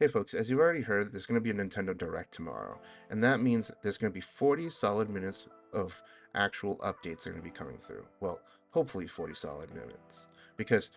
Hey folks, as you've already heard, there's going to be a Nintendo Direct tomorrow, and that means there's going to be 40 solid minutes of actual updates that are going to be coming through. Well, hopefully 40 solid minutes, because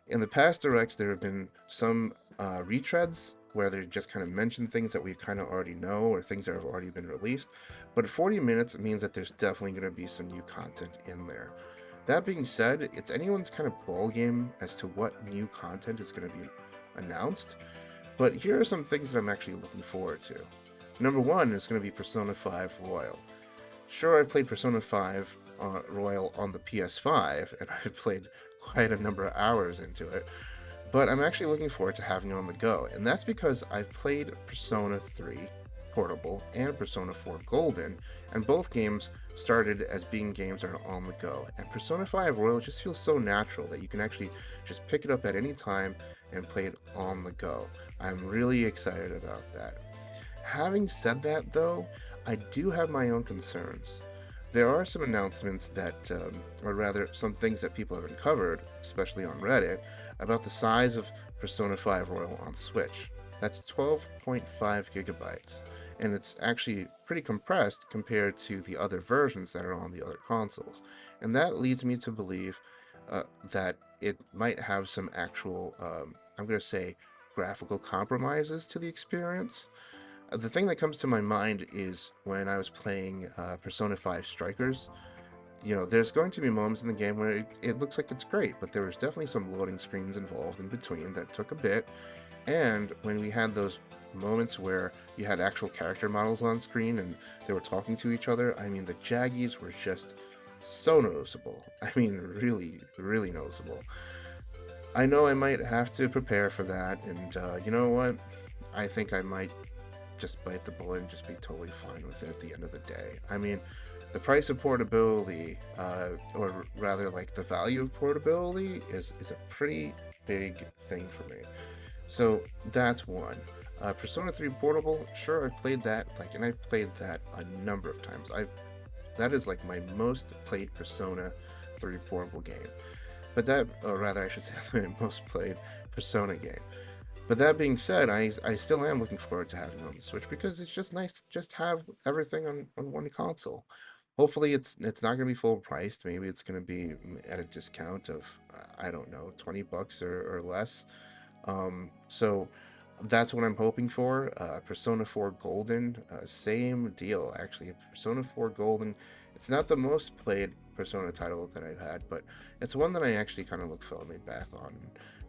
in the past Directs there have been some retreads where they just kind of mention things that we kind of already know or things that have already been released, but 40 minutes means that there's definitely going to be some new content in there. That being said, it's anyone's kind of ball game as to what new content is going to be announced. But here are some things that I'm actually looking forward to. Number one is going to be Persona 5 Royal. Sure, I played Persona 5 Royal on the PS5, and I've played quite a number of hours into it, but I'm actually looking forward to having it on the go, and that's because I've played Persona 3 Portable and Persona 4 Golden, and both games started as being games that are on the go. And Persona 5 Royal just feels so natural that you can actually just pick it up at any time and play it on the go. I'm really excited about that. Having said that, though, I do have my own concerns. There are some announcements that, or rather, some things that people have uncovered, especially on Reddit, about the size of Persona 5 Royal on Switch. That's 12.5 gigabytes, and it's actually pretty compressed compared to the other versions that are on the other consoles. And that leads me to believe that it might have some actual, I'm going to say, graphical compromises to the experience. The thing that comes to my mind is when I was playing Persona 5 Strikers. There's going to be moments in the game where it looks like it's great, but there was definitely some loading screens involved in between that took a bit. And when we had those moments where you had actual character models on screen and they were talking to each other, I mean, the jaggies were just so noticeable. I mean, really, really noticeable. I know I might have to prepare for that, and you know what? I think I might just bite the bullet and just be totally fine with it at the end of the day. I mean, the price of portability, or rather, like the value of portability, is a pretty big thing for me. So that's one. Persona 3 Portable, sure, I've played that, and I've played that a number of times. That is like my most played Persona 3 Portable game. But that, or rather, I should say, my most played Persona game. But that being said, I still am looking forward to having it on the Switch because it's just nice to just have everything on one console. Hopefully, it's not going to be full priced. Maybe it's going to be at a discount of I don't know, $20 or less. So that's what I'm hoping for. Persona 4 Golden, same deal actually. Persona 4 Golden, it's not the most played Persona title that I've had, but it's one that I actually kind of look fondly back on,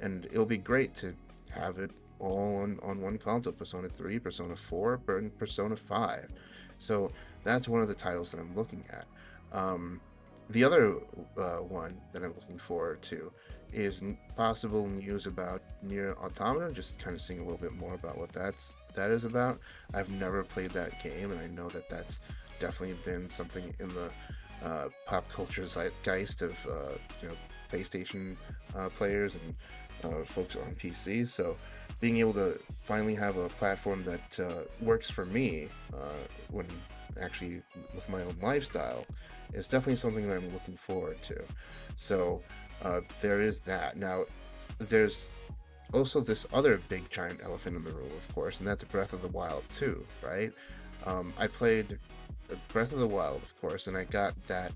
and it'll be great to have it all on one console: Persona 3, Persona 4, and Persona 5. So that's one of the titles that I'm looking at. The other one that I'm looking forward to is possible news about Nier Automata, just kind of seeing a little bit more about what that is about. I've never played that game, and I know that that's definitely been something in the pop culture zeitgeist of PlayStation players and folks on PC. So being able to finally have a platform that works for me when actually with my own lifestyle is definitely something that I'm looking forward to. So there is that. Now, there's also this other big giant elephant in the room, of course, and that's Breath of the Wild 2, right? I played Breath of the Wild, of course, and I got that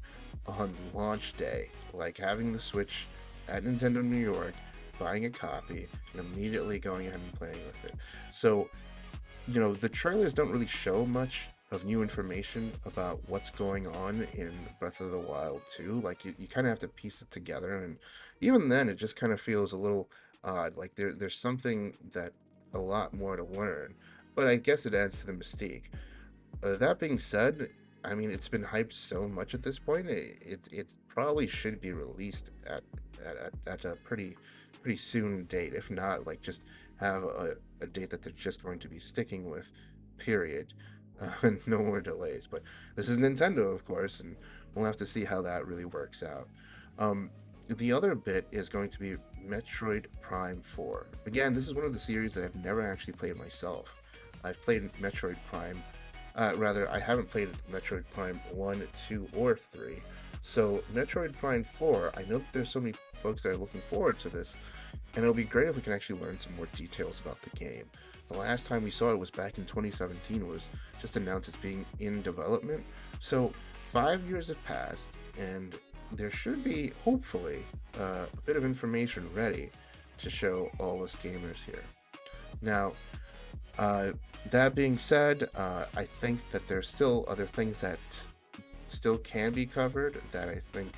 on launch day, like having the Switch at Nintendo New York, buying a copy, and immediately going ahead and playing with it. So, the trailers don't really show much of new information about what's going on in Breath of the Wild 2. Like, you kind of have to piece it together, and even then, it just kind of feels a little odd. Like, there's something that a lot more to learn, but I guess it adds to the mystique. That being said, I mean, it's been hyped so much at this point. It probably should be released at a pretty soon date. If not, like just have a date that they're just going to be sticking with. Period. And no more delays. But this is Nintendo, of course, and we'll have to see how that really works out. The other bit is going to be Metroid Prime 4. Again, this is one of the series that I've never actually played myself. I've played Metroid Prime. Rather, I haven't played Metroid Prime 1, 2, or 3. So, Metroid Prime 4, I know that there's so many folks that are looking forward to this. and it'll be great if we can actually learn some more details about the game. The last time we saw it was back in 2017, was just announced as being in development. So 5 years have passed, and there should be, hopefully, a bit of information ready to show all us gamers here. Now, uh, that being said, I think that there's still other things that still can be covered that I think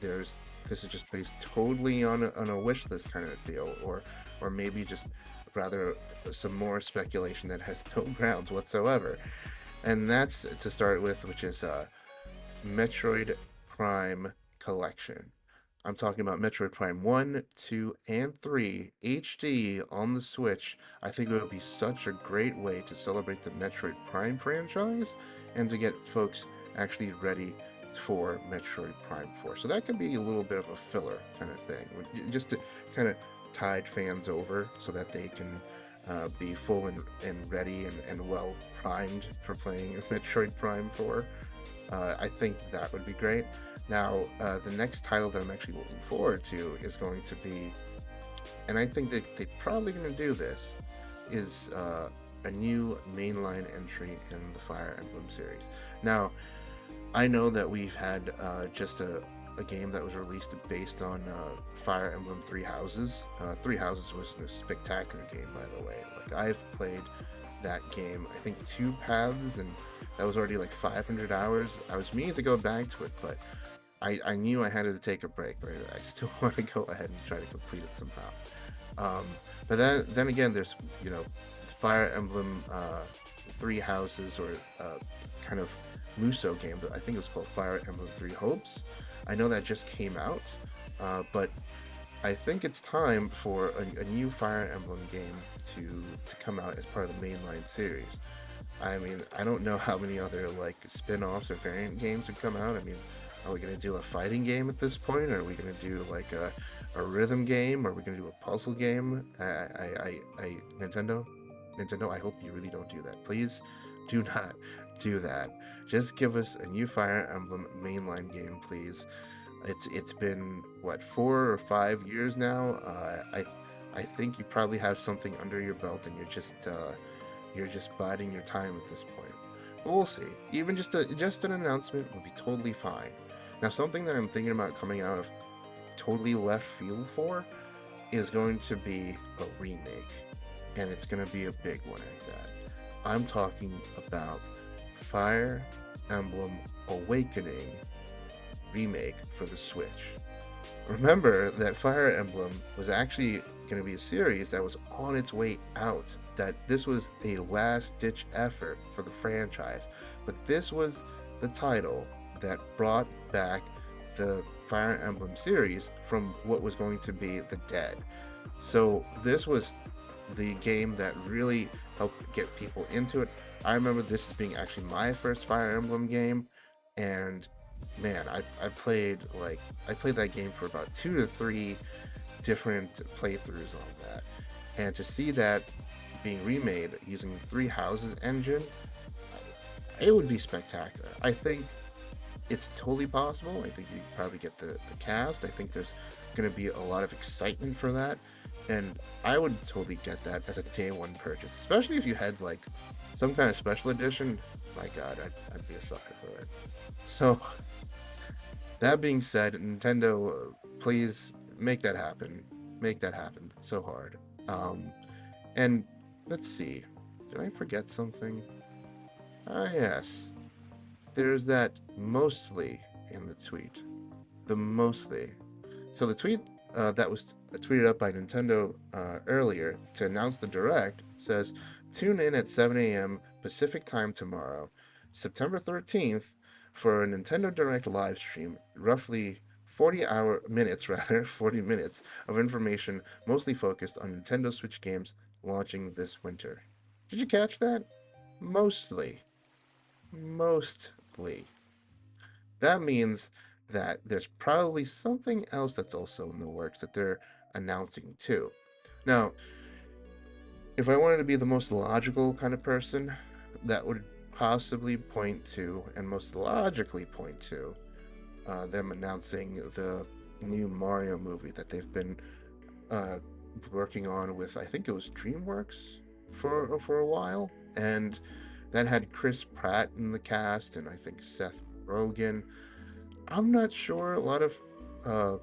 there's this is just based totally on a wish list kind of deal, or maybe just rather some more speculation that has no grounds whatsoever. And that's to start with, which is Metroid Prime Collection. I'm talking about Metroid Prime 1, 2, and 3 HD on the Switch. I think it would be such a great way to celebrate the Metroid Prime franchise and to get folks actually ready for Metroid Prime 4. So that could be a little bit of a filler kind of thing, just to kind of tide fans over so that they can be full and ready and well primed for playing Metroid Prime 4. I think that would be great. Now, the next title that I'm actually looking forward to is going to be, and I think that they're probably going to do this, is a new mainline entry in the Fire Emblem series. Now, I know that we've had just a game that was released based on Fire Emblem Three Houses. Three Houses was a spectacular game, by the way. Like, I've played that game, I think 2 paths, and that was already like 500 hours. I was meaning to go back to it, but I knew I had to take a break, right? I still want to go ahead and try to complete it somehow. But then again, there's, Fire Emblem Three Houses, or kind of Muso game that I think it was called Fire Emblem Three Hopes. I know that just came out, but I think it's time for a new Fire Emblem game to come out as part of the mainline series. I mean, I don't know how many other like spin-offs or variant games would come out. I mean, are we gonna do a fighting game at this point? Or are we gonna do like a rhythm game? Or are we gonna do a puzzle game? Nintendo, I hope you really don't do that. Please, do not do that. Just give us a new Fire Emblem mainline game, please. It's been what, 4 or 5 years now. I think you probably have something under your belt, and you're just biding your time at this point. But we'll see. Even just an announcement would be totally fine. Now, something that I'm thinking about coming out of totally left field for is going to be a remake, and it's going to be a big one at that. I'm talking about Fire Emblem Awakening remake for the Switch. Remember that Fire Emblem was actually going to be a series that was on its way out, that this was a last-ditch effort for the franchise, but this was the title that brought back the Fire Emblem series from what was going to be the dead. So this was the game that really helped get people into it. I remember this as being actually my first Fire Emblem game, and man, I played that game for about 2 to 3 different playthroughs on that. And to see that being remade using the Three Houses engine, it would be spectacular. I think it's totally possible. I think you probably get the cast. I think there's going to be a lot of excitement for that. And I would totally get that as a day one purchase, especially if you had like some kind of special edition. My God, I'd be a sucker for it. So, that being said, Nintendo, please make that happen. Make that happen so hard. And let's see. Did I forget something? Ah, yes. There's that mostly in the tweet. The mostly. So the tweet that was tweeted up by Nintendo earlier to announce the Direct says, tune in at 7 a.m. Pacific time tomorrow, September 13th, for a Nintendo Direct live stream, roughly 40 minutes of information, mostly focused on Nintendo Switch games launching this winter. Did you catch that? Mostly. That means that there's probably something else that's also in the works that they're announcing too. Now, if I wanted to be the most logical kind of person, that would possibly point to, and most logically point to, them announcing the new Mario movie that they've been uh, working on with, I think it was DreamWorks for a while, and that had Chris Pratt in the cast, and I think Seth Rogen. I'm not sure a lot of uh,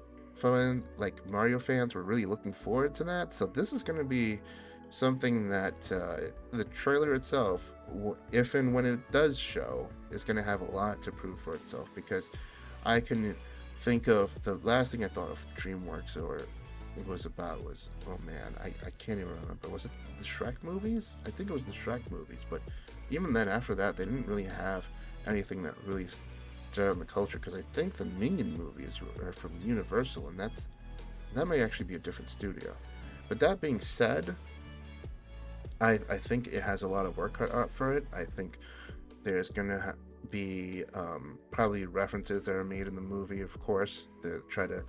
like Mario fans were really looking forward to that. So this is going to be something that the trailer itself, if and when it does show, is going to have a lot to prove for itself. Because I can think of the last thing I thought of DreamWorks or it was about was, oh man, I can't even remember. Was it the Shrek movies? I think it was the Shrek movies. But even then, after that, they didn't really have anything that really started on the culture, because I think the Minion movies are from Universal, and that may actually be a different studio. But that being said, I think it has a lot of work cut out for it. I think there's gonna be probably references that are made in the movie, of course, to try to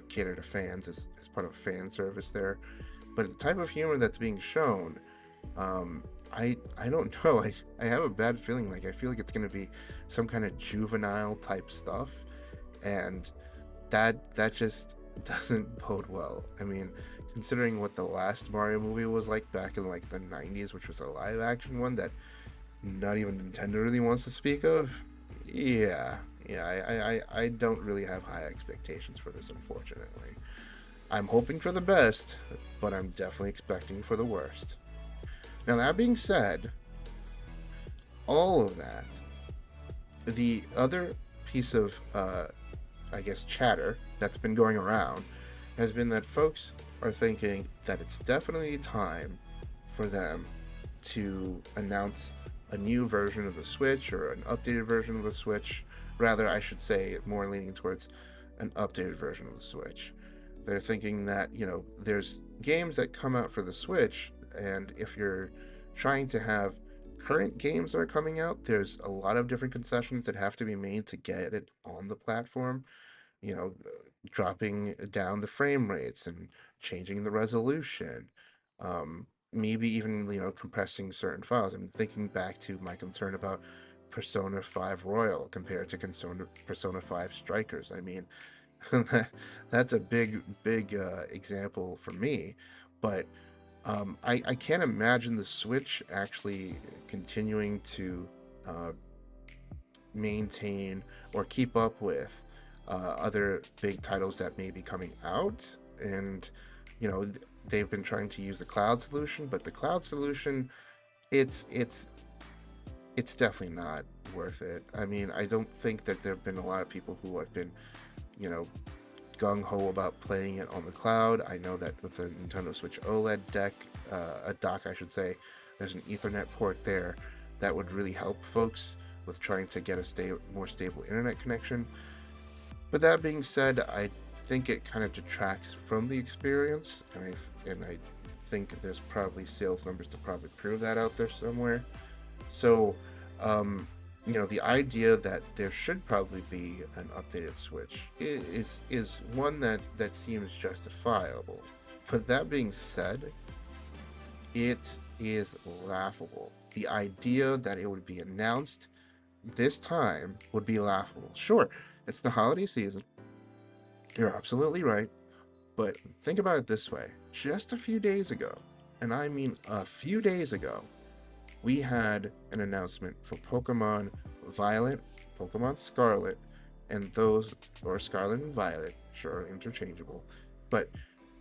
cater to fans as part of fan service there. But the type of humor that's being shown, um, I don't know. I have a bad feeling. Like I feel like it's gonna be some kind of juvenile type stuff, and that just doesn't bode well. I mean, considering what the last Mario movie was like back in like the 90s, which was a live action one that not even Nintendo really wants to speak of. Yeah, yeah, I don't really have high expectations for this, unfortunately. I'm hoping for the best, but I'm definitely expecting for the worst. Now, that being said, all of that, the other piece of, I guess, chatter that's been going around has been that folks are thinking that it's definitely time for them to announce a new version of the Switch or an updated version of the Switch. Rather, I should say, more leaning towards an updated version of the Switch. They're thinking that, there's games that come out for the Switch, and if you're trying to have current games that are coming out, there's a lot of different concessions that have to be made to get it on the platform. You know, dropping down the frame rates and changing the resolution. Maybe even, compressing certain files. I'm thinking back to my concern about Persona 5 Royal compared to Persona 5 Strikers. I mean, that's a big example for me. But I can't imagine the Switch actually continuing to uh, maintain or keep up with other big titles that may be coming out. And you know they've been trying to use the cloud solution, but the cloud solution, it's it's it's definitely not worth it. I mean, I don't think that there have been a lot of people who have been, you know, gung ho about playing it on the cloud. I know that with the Nintendo Switch OLED a dock, I should say, there's an Ethernet port there that would really help folks with trying to get a more stable internet connection. But that being said, I think it kind of detracts from the experience, and I think there's probably sales numbers to probably prove that out there somewhere. So, um, the idea that there should probably be an updated Switch is one that seems justifiable. But that being said, it is laughable. The idea that it would be announced this time would be laughable. Sure, it's the holiday season. You're absolutely right. But think about it this way. Just a few days ago, and I mean a few days ago, we had an announcement for Pokemon Violet, Pokemon Scarlet, and those, or Scarlet and Violet, sure, interchangeable, but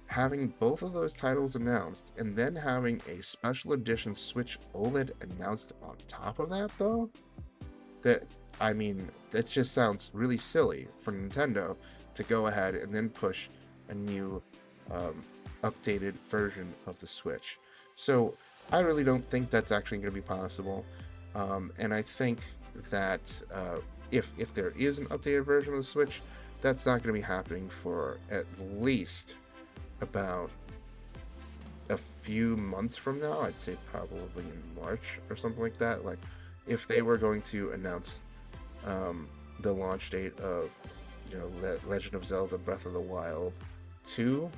having both of those titles announced and then having a special edition Switch OLED announced on top of that, though, that, I mean, that just sounds really silly for Nintendo to go ahead and then push a new updated version of the Switch. So I really don't think that's actually going to be possible. And I think that if there is an updated version of the Switch, that's not going to be happening for at least about a few months from now. I'd say probably in March or something like that. Like, if they were going to announce the launch date of, Legend of Zelda Breath of the Wild 2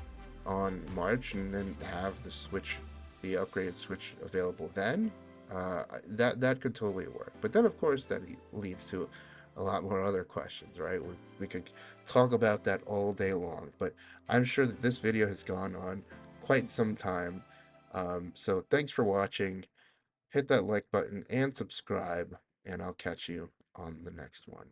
on March, and then have the upgraded Switch available then, that could totally work. But then, of course, that leads to a lot more other questions, right? We could talk about that all day long, but I'm sure that this video has gone on quite some time. So thanks for watching. Hit that like button and subscribe, and I'll catch you on the next one.